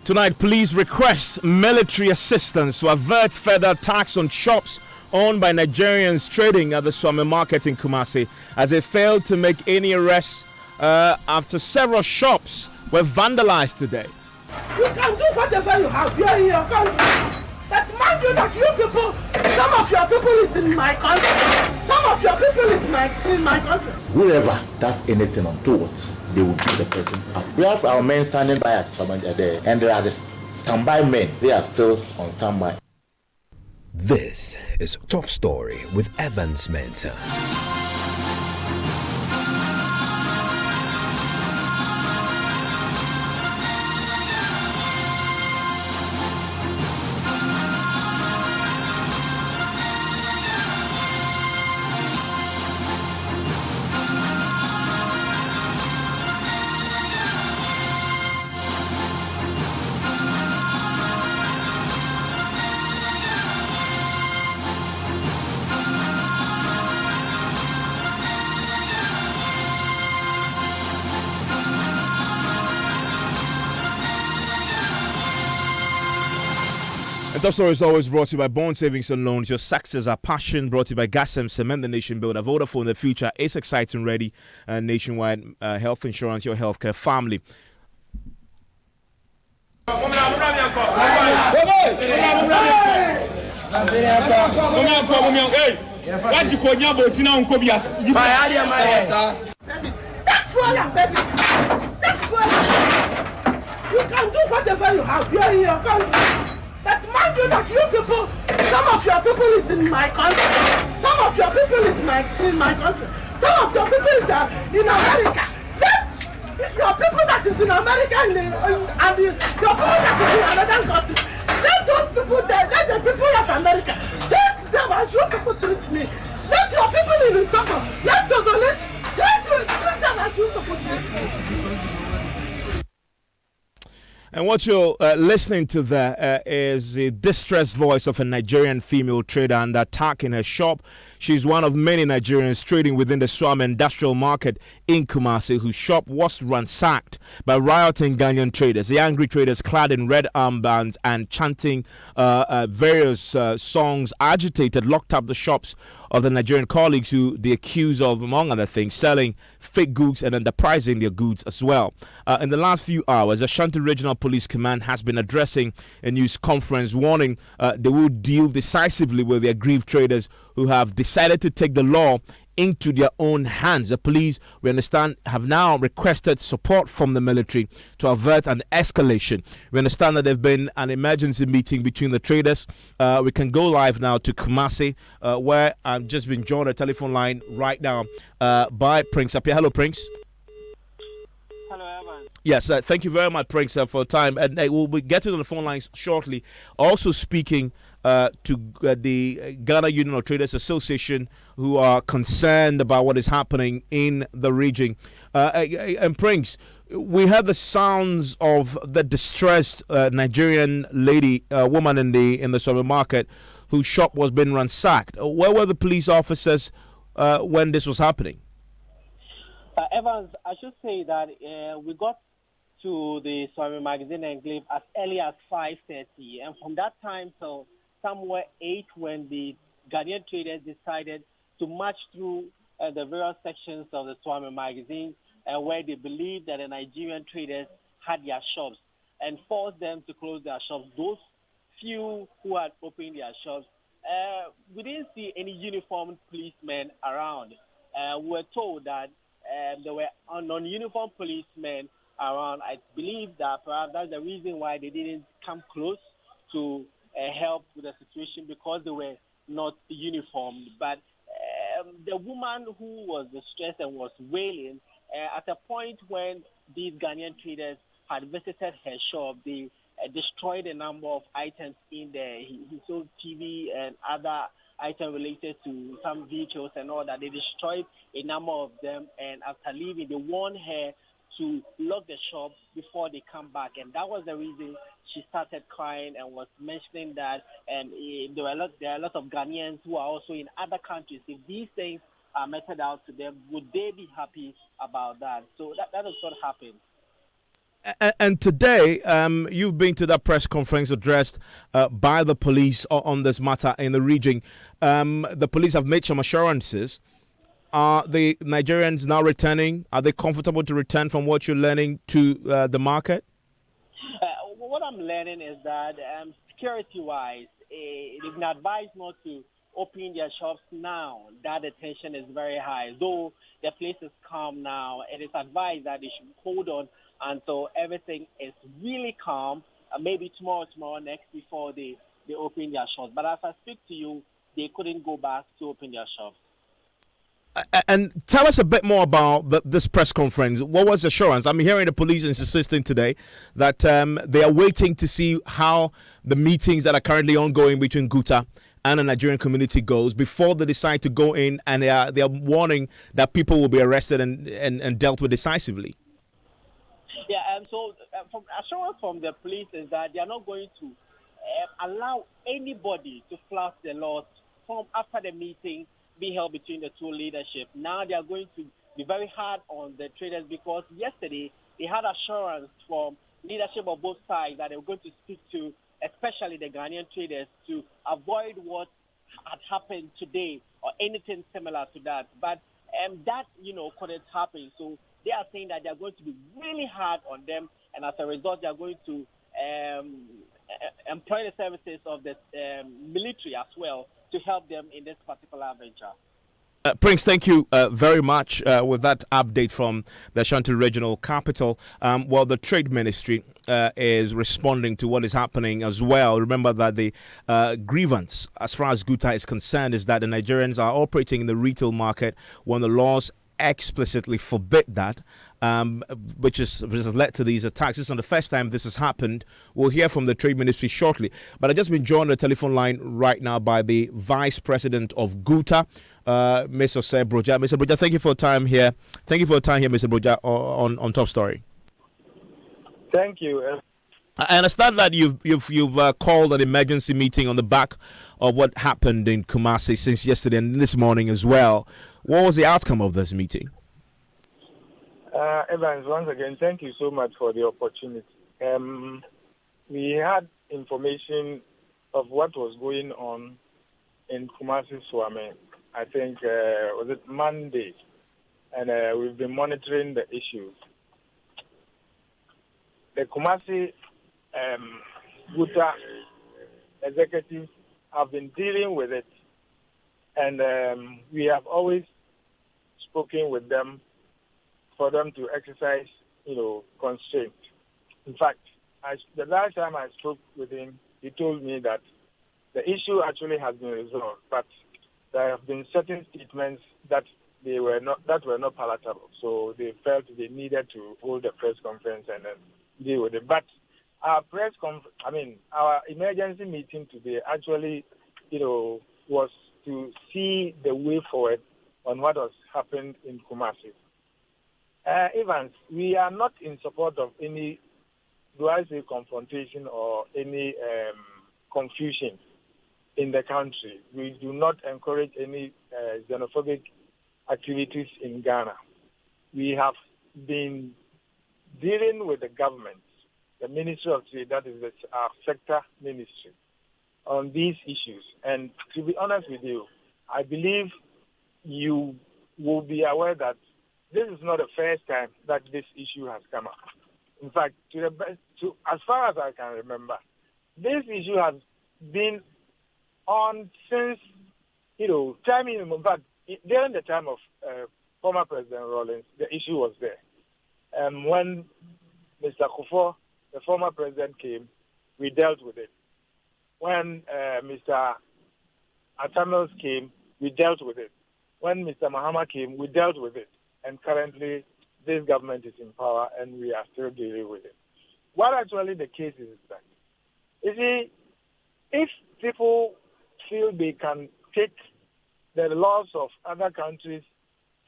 Tonight, police request military assistance to avert further attacks on shops owned by Nigerians trading at the Swami Market in Kumasi as they failed to make any arrests after several shops were vandalized today. You can do whatever you have here in your country. But mind you that you people, some of your people is in my country. Some of your people is in my country. Whoever does anything untoward, they will beat the person up. We have our men standing by at there, and there are the standby men. They are still on standby. This is Top Story with Evans Mensah. Top Story is always brought to you by Bond Savings and Loans. Your success, our passion. Brought to you by Gasem Cement, the Nation Builder. Vodafone, the future is exciting, ready. Nationwide health insurance, your healthcare family. You can do whatever you have here in your country. But mind you that you people, some of your people is in my country. Some of your people is in my country. Some of your people is in America. Let your people that is in America and your people that is in another country. Let those people there, let the people of America take them as you people treat me. Let your people in Togo, let Togolese, let you treat them as you people treat me. And what you're listening to there is the distressed voice of a Nigerian female trader under attack in her shop. She's one of many Nigerians trading within the Swami Industrial Market in Kumasi, whose shop was ransacked by rioting Ghanaian traders. The angry traders, clad in red armbands and chanting various songs, agitated, locked up the shops of the Nigerian colleagues who they accuse of, among other things, selling fake goods and underpricing their goods as well. In the last few hours, Ashanti Regional Police Command has been addressing a news conference warning they will deal decisively with the aggrieved traders who have decided to take the law into their own hands. The police, we understand, have now requested support from the military to avert an escalation. We understand that there's been an emergency meeting between the traders. We can go live now to Kumasi, where I've just been joined on a telephone line right now by Prince Apia. Hello, Prince. Hello, Evan. Yes, thank you very much, Prince, for time. And we'll be getting on the phone lines shortly. Also speaking to the Ghana Union of Traders Association, who are concerned about what is happening in the region. And Prince, we heard the sounds of the distressed Nigerian woman in the Swami Market, whose shop was being ransacked. Where were the police officers when this was happening? Evans, I should say that we got to the Swami Magazine Enclave as early as 5:30, and from that time till somewhere 8, when the Ghanaian traders decided to march through the various sections of the Swami Magazine, where they believed that the Nigerian traders had their shops, and forced them to close their shops. Those few who had opened their shops, we didn't see any uniformed policemen around. We were told that there were non-uniformed policemen around. I believe that perhaps that's the reason why they didn't come close to help with the situation, because they were not uniformed. But the woman who was distressed and was wailing, at a point when these Ghanaian traders had visited her shop, they destroyed a number of items in there. He sold TV and other items related to some vehicles and all that. They destroyed a number of them, and after leaving, they warned her to lock the shop before they come back. And that was the reason she started crying and was mentioning that there are a lot of Ghanaians who are also in other countries. If these things are meted out to them, would they be happy about that? So that is what happened. And today, you've been to that press conference addressed by the police on this matter in the region. The police have made some assurances. Are the Nigerians now returning? Are they comfortable to return from what you're learning to the market? What I'm learning is that security-wise, they've been advised not to open their shops now. That the tension is very high. Though the place is calm now, it is advised that they should hold on until everything is really calm. Maybe tomorrow next before they open their shops. But as I speak to you, they couldn't go back to open their shops. And tell us a bit more about this press conference. What was the assurance? I'm hearing the police insisting today that they are waiting to see how the meetings that are currently ongoing between Guta and the Nigerian community goes before they decide to go in, and they are warning that people will be arrested and dealt with decisively. Yeah, and so from assurance from the police is that they are not going to allow anybody to flout the laws from after the meeting be held between the two leadership. Now they are going to be very hard on the traders because yesterday they had assurance from leadership of both sides that they were going to speak to especially the Ghanaian traders to avoid what had happened today or anything similar to that. But that, couldn't happen. So they are saying that they are going to be really hard on them, and as a result, they are going to employ the services of the military as well to help them in this particular venture. Prince, thank you very much with that update from the Ashanti Regional Capital. Well, the Trade Ministry is responding to what is happening as well. Remember that the grievance, as far as Guta is concerned, is that the Nigerians are operating in the retail market when the laws explicitly forbid that, which has led to these attacks. This is not the first time this has happened. We'll hear from the Trade Ministry shortly. But I've just been joined on the telephone line right now by the Vice President of Guta, Mr. Broja. Mr. Broja, thank you for your time here. Thank you for your time here, Mr. Broja, on Top Story. Thank you. I understand that you've called an emergency meeting on the back of what happened in Kumasi since yesterday and this morning as well. What was the outcome of this meeting? Evans, once again, thank you so much for the opportunity. We had information of what was going on in Kumasi Swame, I think, was it Monday? And we've been monitoring the issues. The Kumasi Guta executives have been dealing with it, and we have always spoken with them for them to exercise, constraint. In fact, the last time I spoke with him, he told me that the issue actually has been resolved, but there have been certain statements that were not palatable. So they felt they needed to hold a press conference and then deal with it. But our our emergency meeting today actually, was to see the way forward on what has happened in Kumasi. Evans, we are not in support of any, confrontation or any confusion in the country. We do not encourage any xenophobic activities in Ghana. We have been dealing with the government, the Ministry of Trade, that is our sector ministry, on these issues. And to be honest with you, I believe you will be aware that this is not the first time that this issue has come up. In fact, as far as I can remember, this issue has been on since, during the time of former President Rawlings, the issue was there. When Mr. Kufuor, the former president, came, we dealt with it. When Mr. Atamils came, we dealt with it. When Mr. Mahama came, we dealt with it. And currently, this government is in power, and we are still dealing with it. What actually the case is that, if people feel they can take the laws of other countries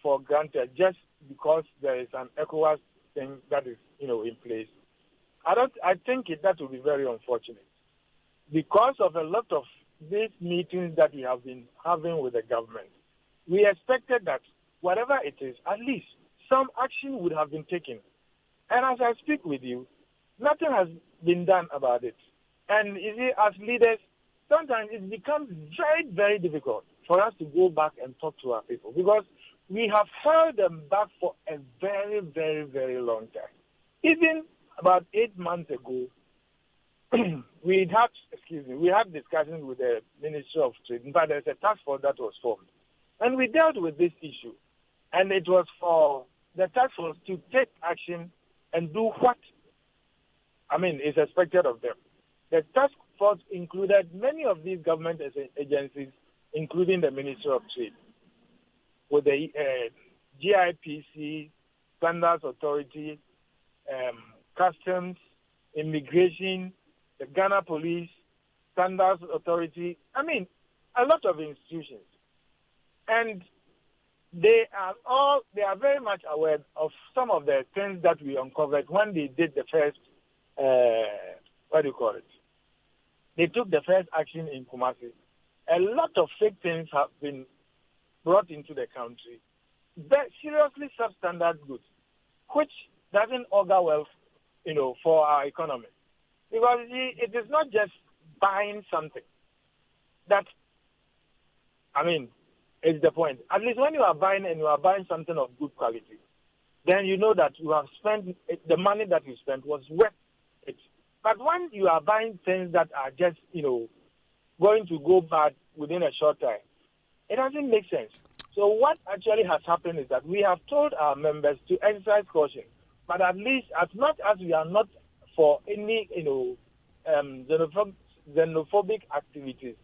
for granted just because there is an ECOWAS thing that is, in place, I think that will be very unfortunate. Because of a lot of these meetings that we have been having with the government, we expected that whatever it is, at least some action would have been taken. And as I speak with you, nothing has been done about it. And you see, as leaders, sometimes it becomes very, very difficult for us to go back and talk to our people because we have held them back for a very, very, very long time. Even about 8 months ago, we had discussions with the Ministry of Trade. In fact, there's a task force that was formed. And we dealt with this issue. And it was for the task force to take action and do what, is expected of them. The task force included many of these government agencies, including the Ministry of Trade, with the GIPC, Standards Authority, Customs, Immigration, the Ghana Police, Standards Authority, a lot of institutions. And they are very much aware of some of the things that we uncovered when they did the first, They took the first action in Kumasi. A lot of fake things have been brought into the country. Seriously substandard goods, which doesn't augur well, for our economy. Because it is not just buying something. That, is the point. At least when you are buying and you are buying something of good quality, then you know that you have spent, the money that you spent was worth it. But when you are buying things that are just, going to go bad within a short time, it doesn't make sense. So what actually has happened is that we have told our members to exercise caution. But at least, as much as we are not for any, xenophobic activities,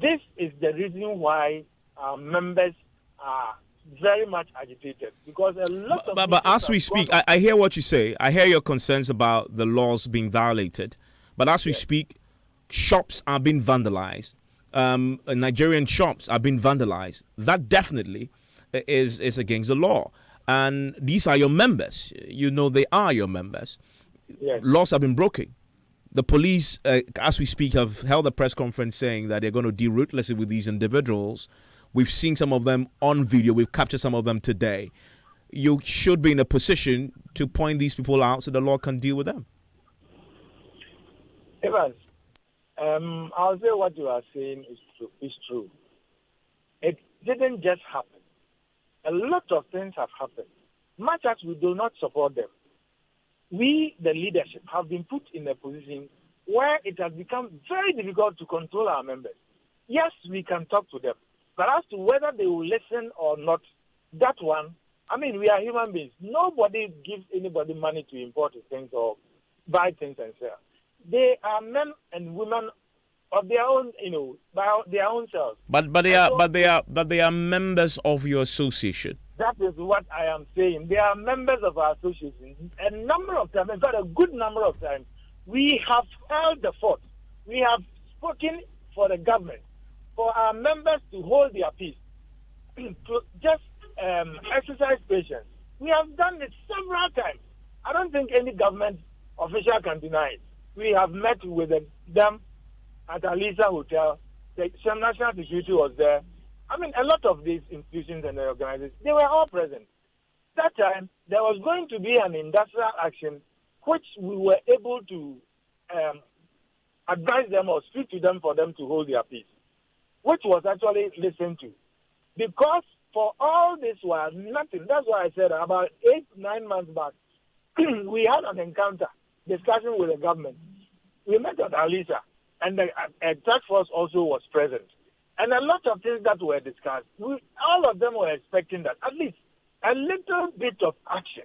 this is the reason why our members are very much agitated because a lot of. But as we speak, I hear what you say. I hear your concerns about the laws being violated. But as we speak, shops are being vandalized. Nigerian shops are being vandalized. That definitely is against the law. And these are your members. They are your members. Yes. Laws have been broken. The police, as we speak, have held a press conference saying that they're going to deal ruthlessly with these individuals. We've seen some of them on video. We've captured some of them today. You should be in a position to point these people out so the law can deal with them. Evans, I'll say what you are saying is true. It didn't just happen. A lot of things have happened. Much as we do not support them, we, the leadership, have been put in a position where it has become very difficult to control our members. Yes, we can talk to them. But as to whether they will listen or not, that one, we are human beings. Nobody gives anybody money to import things or buy things and sell. They are men and women of their own, by their own selves. But they are members of your association. That is what I am saying. They are members of our association. A number of times, in fact, a good number of times, we have held the fort. We have spoken for the government, for our members to hold their peace, to just exercise patience. We have done it several times. I don't think any government official can deny it. We have met with them at Alisa Hotel. The National Security was there. A lot of these institutions and organizations, they were all present. That time, there was going to be an industrial action which we were able to advise them or speak to them for them to hold their peace, which was actually listened to. Because for all this was nothing. That's why I said about 8-9 months back, we had an encounter, discussion with the government. We met at Alisa, and the task force also was present. And a lot of things that were discussed, all of them were expecting that at least a little bit of action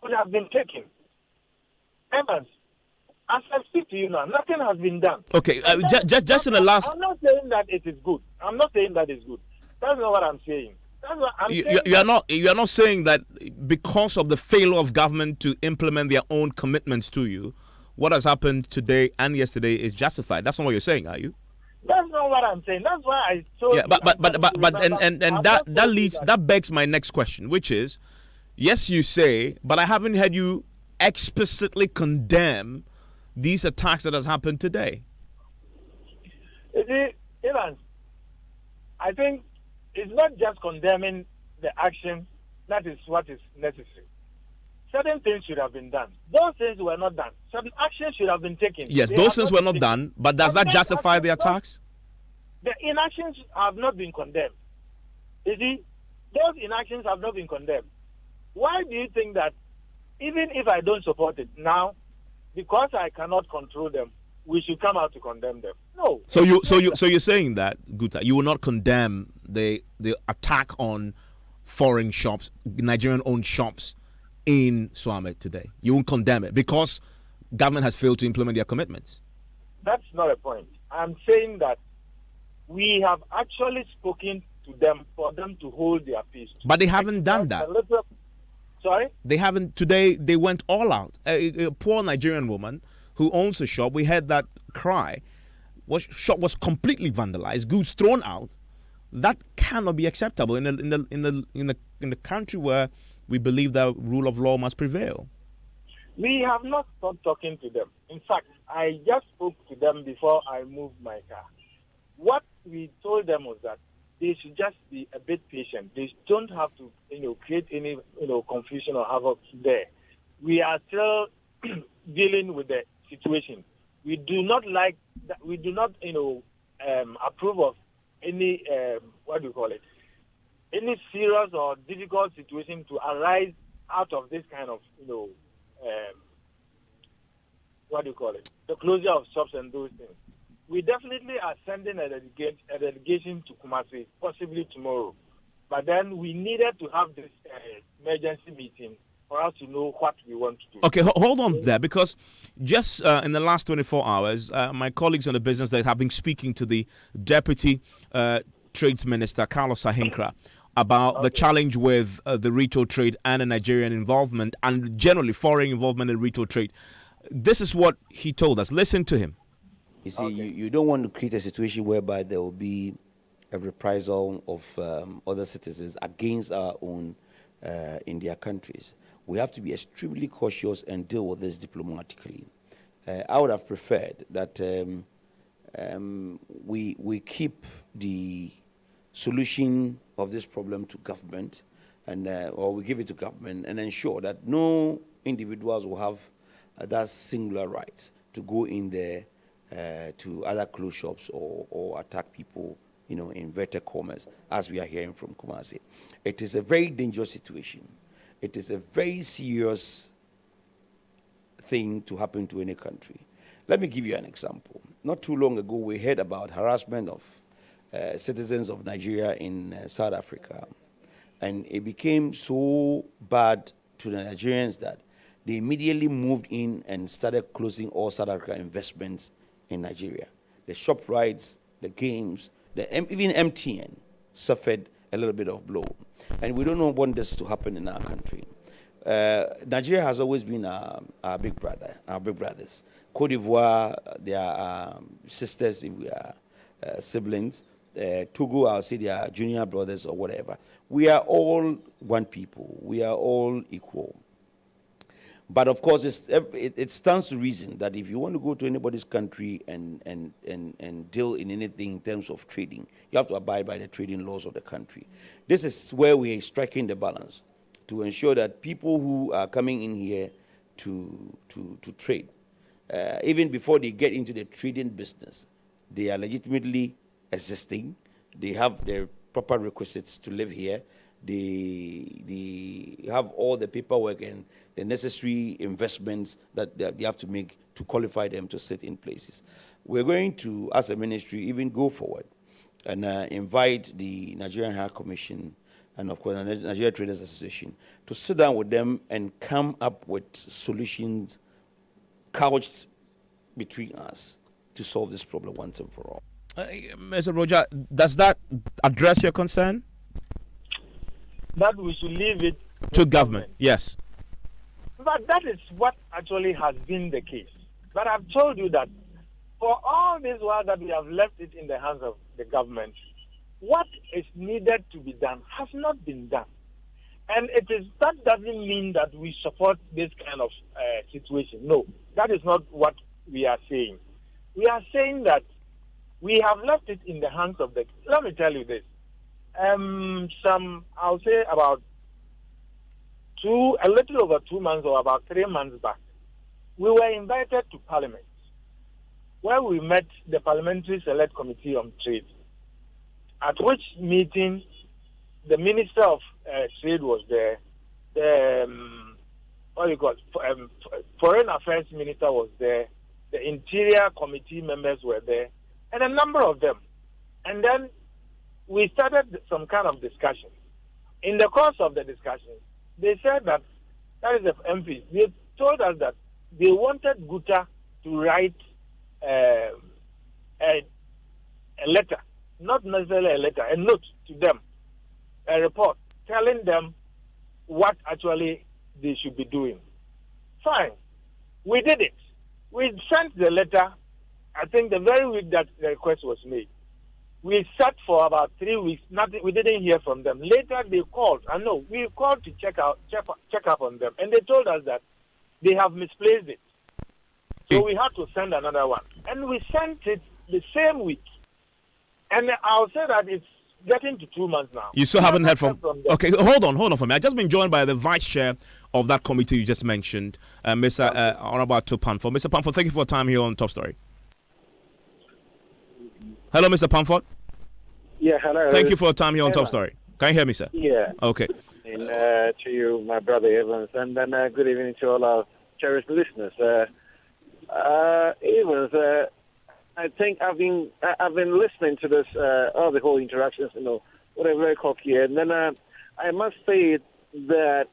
could have been taken. Evans, as I speak to you now, nothing has been done. Okay, just in the last. I'm not saying that it is good. I'm not saying that it's good. That's not what I'm saying. That's what I'm saying. You are not saying that because of the failure of government to implement their own commitments to you, what has happened today and yesterday is justified. That's not what you're saying, are you? That's not what I'm saying. That's why I told you. But that begs my next question, which is, yes, you say, but I haven't heard you explicitly condemn these attacks that has happened today. You see, Evans, I think it's not just condemning the action that is what is necessary. certain things should have been done. Those things were not done. Certain actions should have been taken. Yes, They those have things were not done, but does that justify the attacks? The inactions have not been condemned. You see, those inactions have not been condemned. Why do you think that even if I don't support it now, because I cannot control them, we should come out to condemn them? No. So you're saying that, Guta, you will not condemn the attack on foreign shops, Nigerian-owned shops in Swami today. You won't condemn it because government has failed to implement their commitments. That's not a point. I'm saying that we have actually spoken to them for them to hold their peace. But they haven't done that. Sorry? They haven't. Today, they went all out. A poor Nigerian woman who owns a shop, we heard that cry, shop was completely vandalized, goods thrown out. That cannot be acceptable in the country where we believe the rule of law must prevail. We have not stopped talking to them. In fact, I just spoke to them before I moved my car. What we told them was that they should just be a bit patient. They don't have to, create any, confusion or havoc there. We are still dealing with the situation. We do not like that. We do not, approve of any, any serious or difficult situation to arise out of this kind of, the closure of shops and those things. We definitely are sending a delegation to Kumasi, possibly tomorrow. But then we needed to have this emergency meeting for us to know what we want to do. Okay, hold on there, because just in the last 24 hours, my colleagues on the business that have been speaking to the Deputy Trades Minister, Carlos Sahinkra, about the challenge with the retail trade and the Nigerian involvement and generally foreign involvement in retail trade. This is what he told us. Listen to him. You see, you don't want to create a situation whereby there will be a reprisal of other citizens against our own in their countries. We have to be extremely cautious and deal with this diplomatically. I would have preferred that we keep the solution of this problem to government, and or we give it to government and ensure that no individuals will have that singular right to go in there to other clothes shops or attack people, in inverted commas, as we are hearing from Kumasi. It is a very dangerous situation. It is a very serious thing to happen to any country. Let me give you an example. Not too long ago, we heard about harassment of citizens of Nigeria in South Africa. And it became so bad to the Nigerians that they immediately moved in and started closing all South Africa investments in Nigeria. The shop rights, the games, even MTN suffered a little bit of blow. And we don't want this to happen in our country. Nigeria has always been our big brother, our big brothers. Cote d'Ivoire, they are sisters if we are siblings. Togo, I'll say they are junior brothers or whatever. We are all one people. We are all equal. But of course, it stands to reason that if you want to go to anybody's country and deal in anything in terms of trading, you have to abide by the trading laws of the country. This is where we are striking the balance to ensure that people who are coming in here to trade, even before they get into the trading business, they are legitimately existing. They have their proper requisites to live here. They have all the paperwork and the necessary investments that they have to make to qualify them to sit in places. We're going to, as a ministry, even go forward and invite the Nigerian High Commission and, of course, the Nigeria Traders Association to sit down with them and come up with solutions couched between us to solve this problem once and for all. Mr. Roger, does that address your concern? That we should leave it to government, yes. But that is what actually has been the case. But I've told you that for all this while that we have left it in the hands of the government, what is needed to be done has not been done. And that doesn't mean that we support this kind of situation. No, that is not what we are saying. We are saying that we have left it in the hands of the... Let me tell you this. I'll say about a little over 2 months or about 3 months back, we were invited to Parliament, where we met the Parliamentary Select Committee on Trade, at which meeting the Minister of Trade was there, the Foreign Affairs Minister was there, the Interior Committee members were there, and a number of them. And then we started some kind of discussion. In the course of the discussion, they said that is the MPs. They told us that they wanted Guta to write a letter, not necessarily a letter, a note to them, a report telling them what actually they should be doing. Fine. We did it. We sent the letter, I think the very week that the request was made. We sat for about 3 weeks, nothing, we didn't hear from them. Later they called, we called to check up on them, and they told us that they have misplaced it. So we had to send another one. And we sent it the same week. And I'll say that it's getting to 2 months now. You still haven't heard from them. Okay, hold on for me. I've just been joined by the vice chair of that committee you just mentioned, Mr. Honorable Pamford. Mr. Pamford, thank you for your time here on Top Story. Hello, Mr. Pamford. Yeah, hello. Thank you for your time here on Top Story. Can you hear me, sir? Yeah. Okay. And to you, my brother Evans, and then good evening to all our cherished listeners. Evans, I think I've been listening to this all the whole interactions, what a very cocky, and then I must say that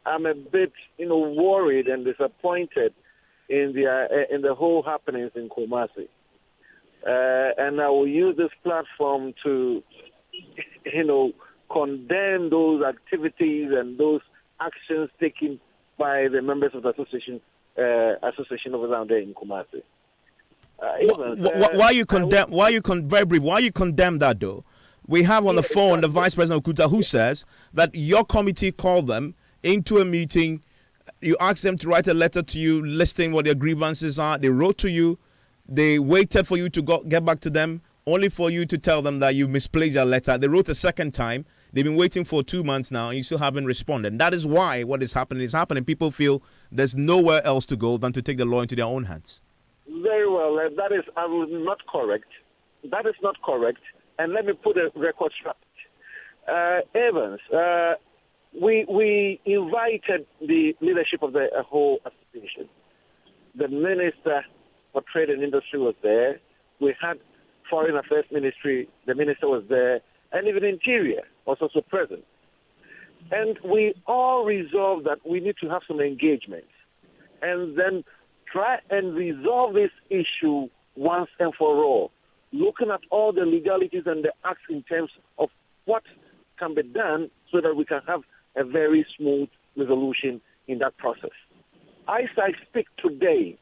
I'm a bit worried and disappointed in the whole happenings in Kumasi. And I will use this platform to, condemn those activities and those actions taken by the members of the association over there in Kumasi. Why you condemn? Why you condemn that though? We have on the phone the Vice President of Kuta who says that your committee called them into a meeting. You asked them to write a letter to you listing what their grievances are. They wrote to you. They waited for you to get back to them, only for you to tell them that you misplaced your letter. They wrote a second time. They've been waiting for 2 months now, and you still haven't responded. And that is why what is happening is happening. People feel there's nowhere else to go than to take the law into their own hands. Very well. That is not correct. That is not correct. And let me put a record straight. Evans, we invited the leadership of the whole association. The Minister for Trade and Industry was there. We had Foreign Affairs Ministry, the Minister was there, and even Interior was also present. And we all resolved that we need to have some engagement and then try and resolve this issue once and for all, looking at all the legalities and the acts in terms of what can be done so that we can have a very smooth resolution in that process. As I speak today,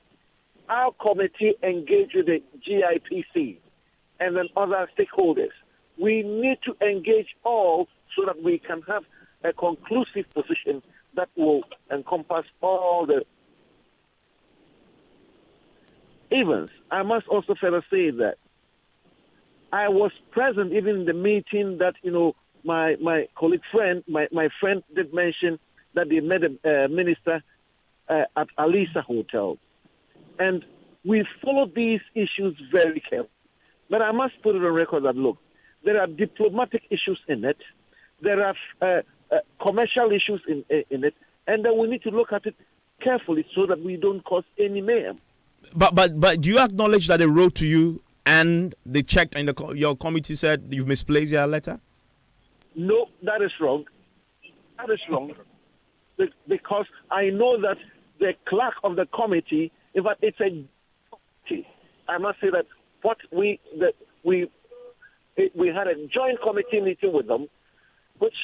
our committee engaged with the GIPC and then other stakeholders. We need to engage all so that we can have a conclusive position that will encompass all the events. I must also further say that I was present even in the meeting that, my colleague friend, my friend did mention that they met a minister at Alisa Hotel. And we followed these issues very carefully. But I must put it on record that, look, there are diplomatic issues in it. There are commercial issues in it. And then we need to look at it carefully so that we don't cause any mayhem. But do you acknowledge that they wrote to you and they checked and your committee said you've misplaced your letter? No, that is wrong. That is wrong. Because I know that the clerk of the committee, in fact, it's a I must say that we had a joint committee meeting with them, which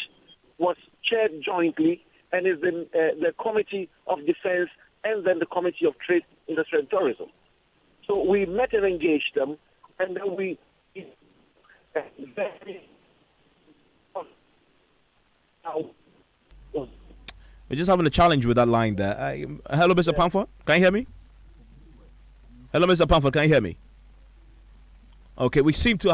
was chaired jointly, and is in the Committee of Defense and then the Committee of Trade, Industry and Tourism. So we met and engaged them, and then we we're just having a challenge with that line there. Hello, Mr. Pamford. Can you hear me? Hello, Mr. Pamford. Can you hear me? Okay, we seem to